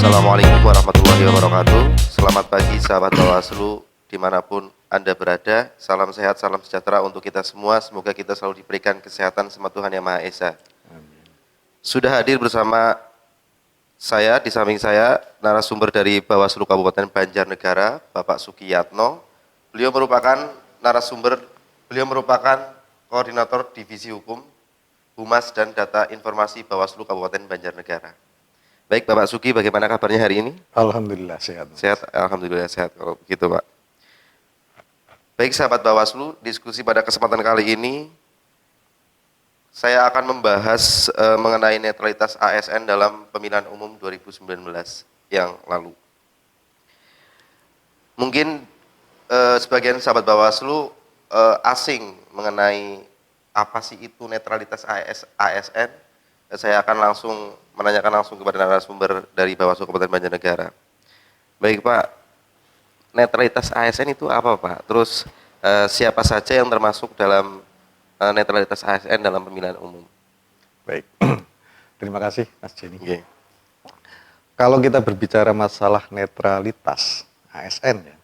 Assalamualaikum warahmatullahi wabarakatuh. Selamat pagi sahabat Bawaslu dimanapun Anda berada. Salam sehat, salam sejahtera untuk kita semua. Semoga kita selalu diberikan kesehatan sama Tuhan Yang Maha Esa. Sudah hadir bersama saya, di samping saya, narasumber dari Bawaslu Kabupaten Banjarnegara, Bapak Sukiyatno. Beliau merupakan koordinator Divisi Hukum, Humas dan Data Informasi Bawaslu Kabupaten Banjarnegara. Baik Bapak Suki, bagaimana kabarnya hari ini? Alhamdulillah sehat. Sehat, alhamdulillah sehat kalau begitu Pak. Baik sahabat Bawaslu, diskusi pada kesempatan kali ini saya akan membahas mengenai netralitas ASN dalam pemilihan umum 2019 yang lalu. Mungkin sebagian sahabat Bawaslu asing mengenai apa sih itu netralitas ASN. Saya akan menanyakan langsung kepada narasumber dari Bawaslu Kabupaten Banjarnegara. Baik Pak, netralitas ASN itu apa Pak? Terus siapa saja yang termasuk dalam netralitas ASN dalam pemilihan umum? Baik, terima kasih Mas Jenny. Okay. Kalau kita berbicara masalah netralitas ASN ya,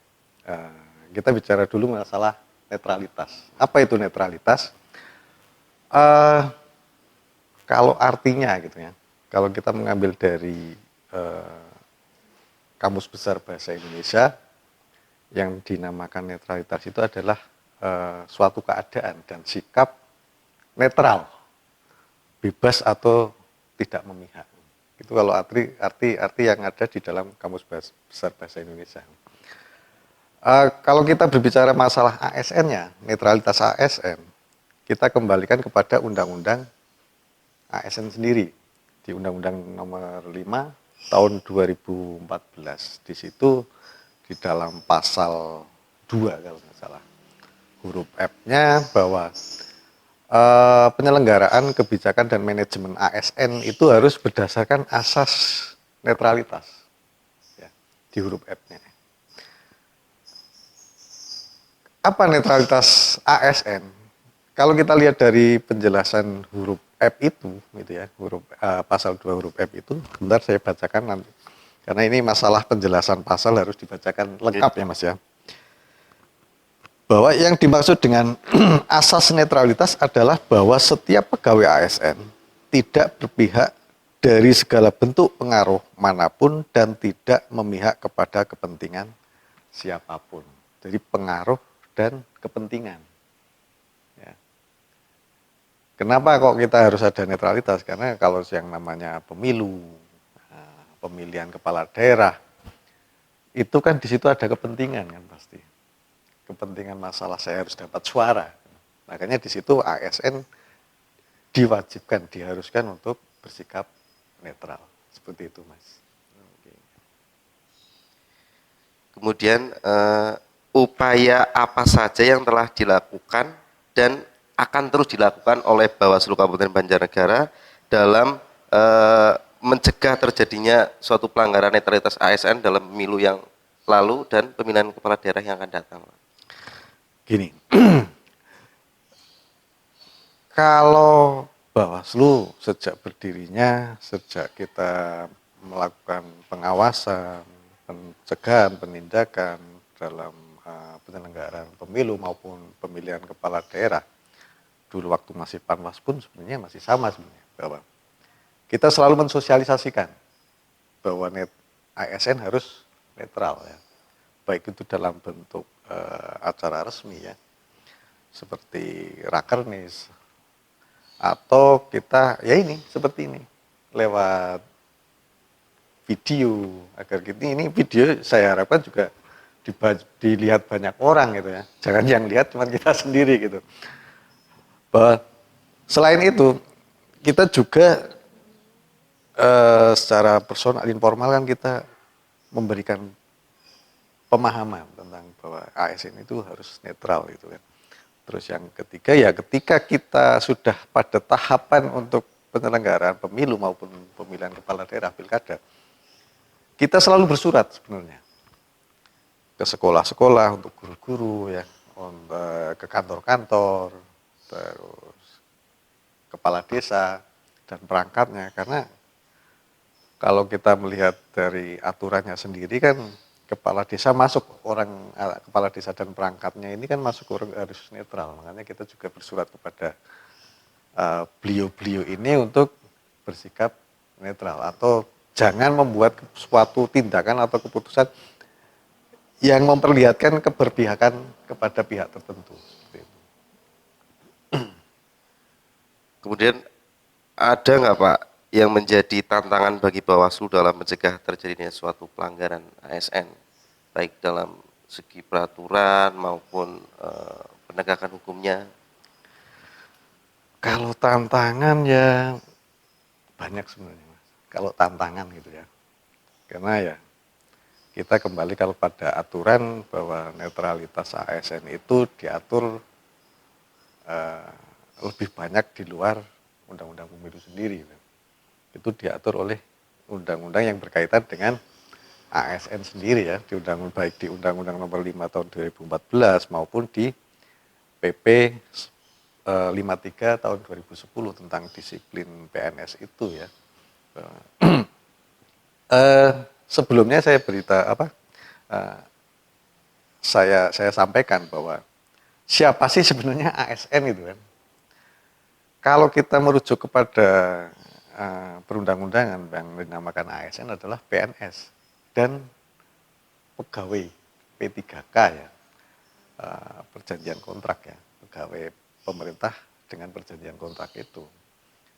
kita bicara dulu masalah netralitas. Apa itu netralitas? Kalau artinya gitu ya, kalau kita mengambil dari Kamus Besar Bahasa Indonesia, yang dinamakan netralitas itu adalah suatu keadaan dan sikap netral, bebas atau tidak memihak. Itu kalau arti yang ada di dalam Kamus Besar Bahasa Indonesia. Kalau kita berbicara masalah ASN-nya, netralitas ASN, kita kembalikan kepada Undang-Undang ASN sendiri di Undang-Undang Nomor 5 Tahun 2014. Di situ di dalam pasal 2 kalau nggak salah, huruf F-nya bahwa penyelenggaraan kebijakan dan manajemen ASN itu harus berdasarkan asas netralitas, ya, di huruf F-nya. Apa netralitas ASN? Kalau kita lihat dari penjelasan huruf F itu, gitu ya, pasal 2 huruf F itu, bentar saya bacakan nanti. Karena ini masalah penjelasan pasal harus dibacakan lengkap ya Mas ya. Bahwa yang dimaksud dengan asas netralitas adalah bahwa setiap pegawai ASN tidak berpihak dari segala bentuk pengaruh manapun dan tidak memihak kepada kepentingan siapapun. Jadi pengaruh dan kepentingan. Ya. Kenapa kok kita harus ada netralitas? Karena kalau yang namanya pemilu, pemilihan kepala daerah, itu kan di situ ada kepentingan kan pasti. Kepentingan masalah saya harus dapat suara. Makanya di situ ASN diwajibkan, diharuskan untuk bersikap netral. Seperti itu Mas. Kemudian upaya apa saja yang telah dilakukan dan akan terus dilakukan oleh Bawaslu Kabupaten Banjarnegara dalam mencegah terjadinya suatu pelanggaran netralitas ASN dalam pemilu yang lalu dan pemilihan kepala daerah yang akan datang. Gini, kalau Bawaslu sejak berdirinya, sejak kita melakukan pengawasan, pencegahan, penindakan dalam penyelenggaraan pemilu maupun pemilihan kepala daerah, dulu waktu masih Panwas pun sebenarnya masih sama sebenarnya, bahwa kita selalu mensosialisasikan bahwa ASN harus netral ya, baik itu dalam bentuk acara resmi ya, seperti Rakernis, atau kita ya ini seperti ini lewat video, agar ini video saya harapkan juga dilihat banyak orang gitu ya, jangan yang lihat cuma kita sendiri gitu. Bahwa selain itu kita juga secara personal informal kan kita memberikan pemahaman tentang bahwa ASN itu harus netral gitu kan. Terus yang ketiga ya, ketika kita sudah pada tahapan untuk penyelenggaraan pemilu maupun pemilihan kepala daerah pilkada, kita selalu bersurat sebenarnya ke sekolah-sekolah, untuk guru-guru ya, ke kantor-kantor, terus kepala desa dan perangkatnya, karena Kalau kita melihat dari aturannya sendiri kan kepala desa masuk kepala desa dan perangkatnya ini kan masuk harus netral. Makanya kita juga bersurat kepada beliau-beliau ini untuk bersikap netral atau jangan membuat suatu tindakan atau keputusan yang memperlihatkan keberpihakan kepada pihak tertentu. Seperti itu. Kemudian ada nggak Pak yang menjadi tantangan bagi Bawaslu dalam mencegah terjadinya suatu pelanggaran ASN, baik dalam segi peraturan maupun penegakan hukumnya? Kalau tantangan ya banyak sebenarnya Mas. Kalau tantangan gitu ya. Karena ya kita kembali kalau pada aturan bahwa netralitas ASN itu diatur lebih banyak di luar undang-undang pemilu sendiri. Itu diatur oleh undang-undang yang berkaitan dengan ASN sendiri ya, di baik di Undang-Undang Nomor 5 tahun 2014 maupun di PP 53 tahun 2010 tentang disiplin PNS itu ya. Sebelumnya saya saya sampaikan bahwa siapa sih sebenarnya ASN itu kan? Kalau kita merujuk kepada perundang-undangan yang dinamakan ASN adalah PNS dan pegawai P3K ya, perjanjian kontrak ya, pegawai pemerintah dengan perjanjian kontrak itu.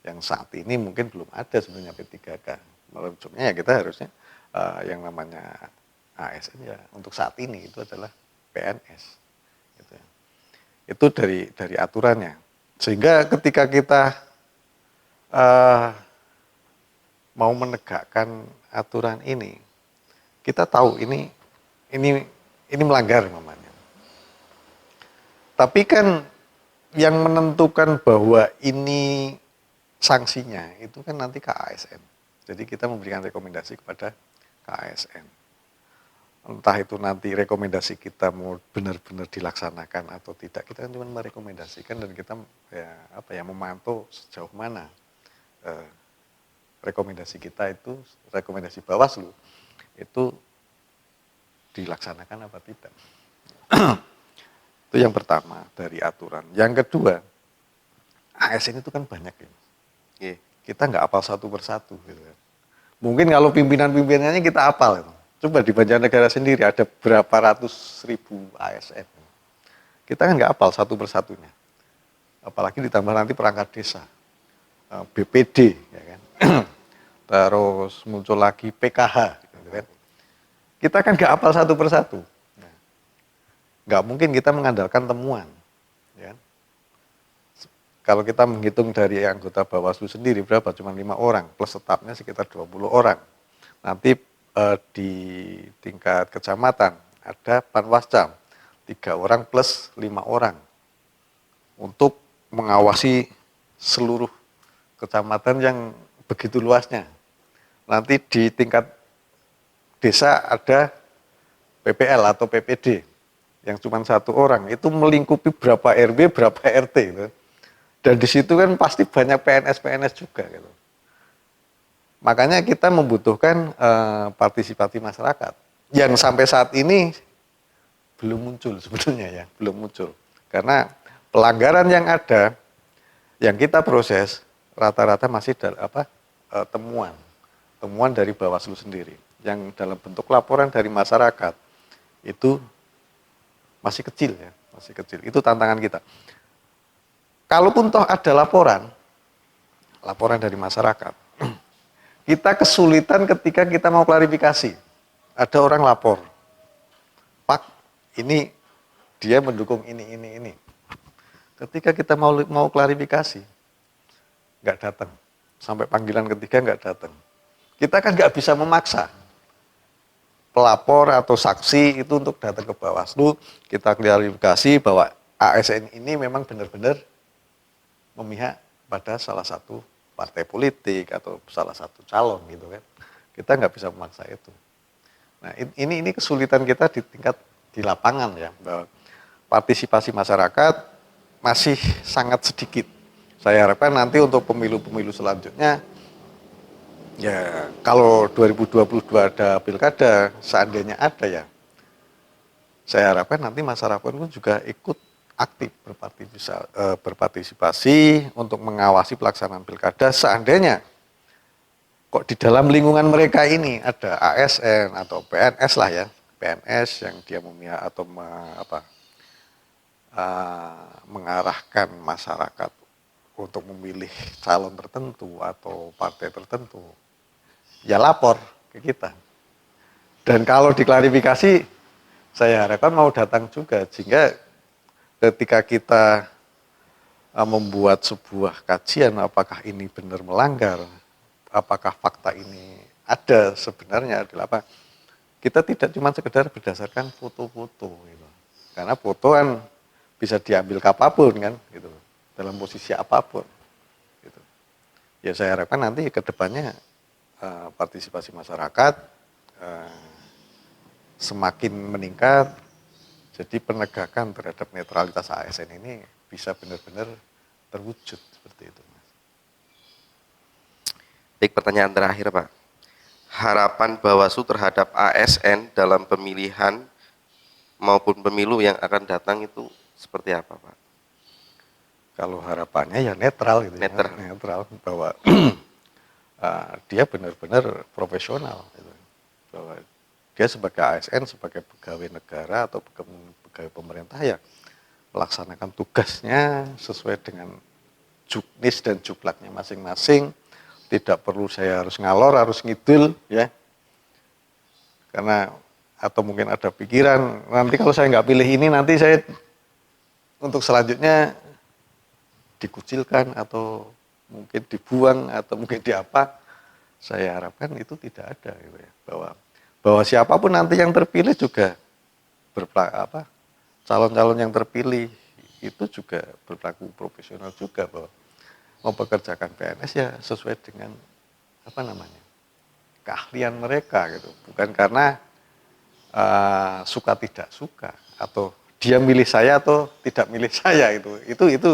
Yang saat ini mungkin belum ada sebenarnya P3K. Merujuknya ya kita harusnya yang namanya ASN ya untuk saat ini itu adalah PNS. Gitu ya. Itu dari aturannya. Sehingga ketika kita mau menegakkan aturan ini, kita tahu ini melanggar namanya. Tapi kan yang menentukan bahwa ini sanksinya itu kan nanti KASN. Jadi kita memberikan rekomendasi kepada KASN. Entah itu nanti rekomendasi kita mau benar-benar dilaksanakan atau tidak, kita kan cuma merekomendasikan dan kita memantau sejauh mana rekomendasi kita itu, rekomendasi Bawaslu itu dilaksanakan apa tidak. Itu yang pertama dari aturan. Yang kedua, ASN itu kan banyak ya. Kita nggak hafal satu persatu gitu kan. Mungkin kalau pimpinan-pimpinannya kita hafal itu. Coba di Banjarnegara sendiri ada berapa ratus ribu ASN. Kita kan nggak hafal satu persatunya. Apalagi ditambah nanti perangkat desa, BPD, ya kan. Terus muncul lagi PKH, gitu kan. Kita kan nggak hafal satu persatu. Nggak mungkin kita mengandalkan temuan. Ya. Kalau kita menghitung dari anggota Bawaslu sendiri berapa? Cuma 5 orang, plus stafnya sekitar 20 orang. Nanti di tingkat kecamatan ada Panwascam, 3 orang plus 5 orang untuk mengawasi seluruh kecamatan yang begitu luasnya. Nanti di tingkat desa ada PPL atau PPD yang cuma 1 orang, itu melingkupi berapa RW, berapa RT gitu. Dan di situ kan pasti banyak PNS juga gitu. Makanya kita membutuhkan partisipasi masyarakat yang sampai saat ini belum muncul sebenarnya ya, belum muncul. Karena pelanggaran yang ada, yang kita proses rata-rata masih temuan dari Bawaslu sendiri, yang dalam bentuk laporan dari masyarakat itu masih kecil ya, masih kecil. Itu tantangan kita. Kalaupun toh ada laporan dari masyarakat, kita kesulitan ketika kita mau klarifikasi. Ada orang lapor, Pak, ini dia mendukung ini. Ketika kita mau klarifikasi, nggak datang. Sampai panggilan ketiga nggak datang. Kita kan nggak bisa memaksa pelapor atau saksi itu untuk datang ke Bawaslu, kita klarifikasi bahwa ASN ini memang benar-benar memihak pada salah satu partai politik atau salah satu calon gitu kan. Kita nggak bisa memaksa itu. Nah ini kesulitan kita di lapangan ya, bahwa partisipasi masyarakat masih sangat sedikit. Saya harapkan nanti untuk pemilu-pemilu selanjutnya Ya, kalau 2022 ada pilkada, seandainya ada ya, saya harapkan nanti masyarakat pun juga ikut aktif berpartisipasi untuk mengawasi pelaksanaan pilkada. Seandainya kok di dalam lingkungan mereka ini ada ASN atau PNS lah ya, PNS yang dia memihak atau mengarahkan masyarakat untuk memilih calon tertentu atau partai tertentu, ya lapor ke kita. Dan kalau diklarifikasi, saya harapkan mau datang juga, sehingga ketika kita membuat sebuah kajian apakah ini benar melanggar, apakah fakta ini ada sebenarnya adalah apa, kita tidak cuma sekedar berdasarkan foto-foto gitu. Karena foto kan bisa diambil kapanpun kan gitu, dalam posisi apapun gitu. Ya saya harapkan nanti ke depannya partisipasi masyarakat semakin meningkat, jadi penegakan terhadap netralitas ASN ini bisa benar-benar terwujud seperti itu, Mas. Baik, pertanyaan terakhir, Pak. Harapan Bawaslu terhadap ASN dalam pemilihan maupun pemilu yang akan datang itu seperti apa, Pak? Kalau harapannya ya netral gitu, netral bahwa dia benar-benar profesional gitu. Bahwa dia sebagai ASN, sebagai pegawai negara atau pegawai pemerintah ya melaksanakan tugasnya sesuai dengan juknis dan juklaknya masing-masing. Tidak perlu saya harus ngalor, harus ngidul ya. Karena atau mungkin ada pikiran nanti kalau saya nggak pilih ini nanti saya untuk selanjutnya dikucilkan atau mungkin dibuang atau mungkin diapa. Saya harapkan itu tidak ada gitu ya. Bahwa siapapun nanti yang terpilih juga calon-calon yang terpilih itu juga berlaku profesional juga, bahwa mempekerjakan PNS ya sesuai dengan keahlian mereka gitu, bukan karena suka tidak suka atau dia milih saya atau tidak milih saya, itu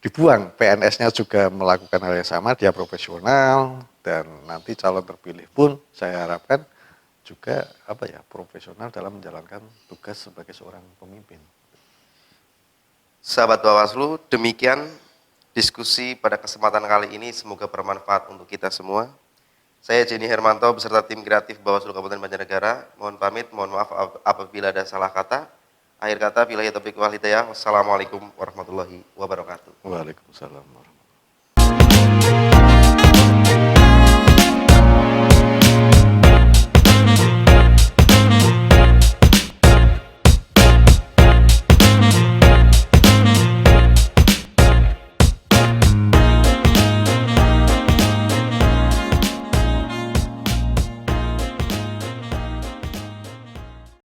dibuang. PNS-nya juga melakukan hal yang sama, dia profesional, dan nanti calon terpilih pun saya harapkan juga profesional dalam menjalankan tugas sebagai seorang pemimpin. Sahabat Bawaslu, demikian diskusi pada kesempatan kali ini, semoga bermanfaat untuk kita semua. Saya Jenny Hermanto beserta tim kreatif Bawaslu Kabupaten Banjarnegara. Mohon pamit, mohon maaf apabila ada salah kata. Akhir kata, billahi taufiq wal hidayah. Wassalamualaikum warahmatullahi wabarakatuh. Waalaikumsalam warahmatullahi wabarakatuh.